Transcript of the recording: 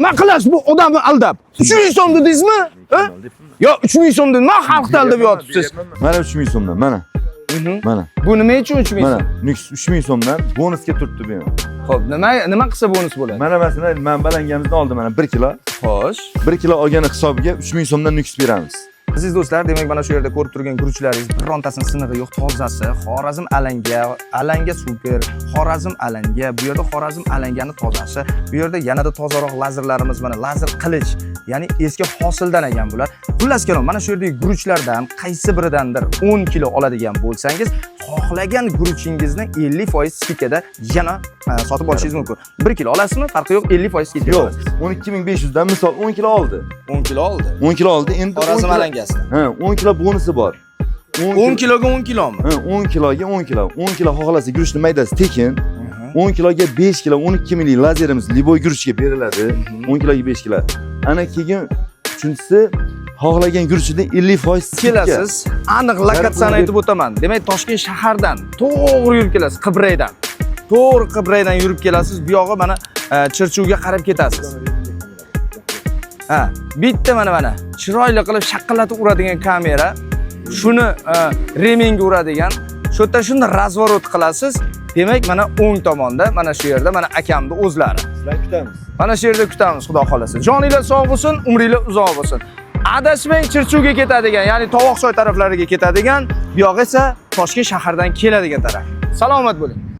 nima qilasiz bu odamni aldab? 3.000 so'm dedingizmi? Yo, 3.000 so'm dedim. Men xalqni aldab yotibsiz. Mana 3.000 so'mdan, mana. Mana. Bu nima uchun 3.000 Mana, so'm? Nux 3.000 so'mdan bonusga turibdi bu. Xo'p, nima qilsa bonus bo'ladi? Mana masalan, manbalangamizni oldi mana 1 kilo. Xo'sh. 1 kilo olgani hisobiga 3.000 so'mdan Nux beramiz. Aziz do'stlar, demak mana shu yerda ko'rib turgan guruchlaringiz birontasini sinig'i yo'q, tozasi. Xorazm alanga super, Xorazm alanga, bu yerda Xorazm alangani tozasi. Bu yerda yanada tozaroq lazerlarimiz, mana lazer qilich, ya'ni eski hosildan ekan bular. Xullas kalom, mana shu yerdagi guruchlardan qaysi biridandir 10 kilo oladigan bo'lsangiz, xohlagan guruchingizni 50% skidkada yana sotib olishingiz mumkin. 1 kilo olasizmi? Farqi yo'q, 50% skidka Yo'q, olasiz. 12.500 dan misol 10 kilo oldi. 10 kilo oldi. 10 kilo oldi. Endi Xorazm alangasi. Ha, 10 kilo bonusi bor. 10 kiloga 10 kilomi? Ha, 10 kiloga 10 kilo. 10 kilo xohlasa guruchni maydasi tekin. 10 kiloga 5 kilo 12 milli lazerimiz liboy guruchga beriladi. 10 kiloga 5 kilo. Ana keyin uchinchisi xohlagan guruchida 50% kelasiz. Aniq lokatsiyani aytib o'taman. Demak, Toshkent shahardan to'g'ri yurib kelasiz, Qibraydan. To'g'ri Qibraydan yurib kelasiz. Bu yog'i mana Chirchuvga qarab ketasiz. Ha, bitta mana chiroyli qilib shaqillatib uradigan kamera. Shuni remingga uradigan. Shu yerda shuni razvorot qilasiz. Demak, mana o'ng tomonda, mana shu yerda mana akamni o'zlari. Sizlar kutamiz. Mana shu yerda kutamiz, xudo xolasa. Joninglar sog' bo'lsin, umringlar uzoq bo'lsin. Adashmang Chirchuvga ketadigan, ya'ni Tovoqsoy taraflariga ketadigan, bu yoq esa Toshkent shahardan keladigan taraf. Salomat bo'ling.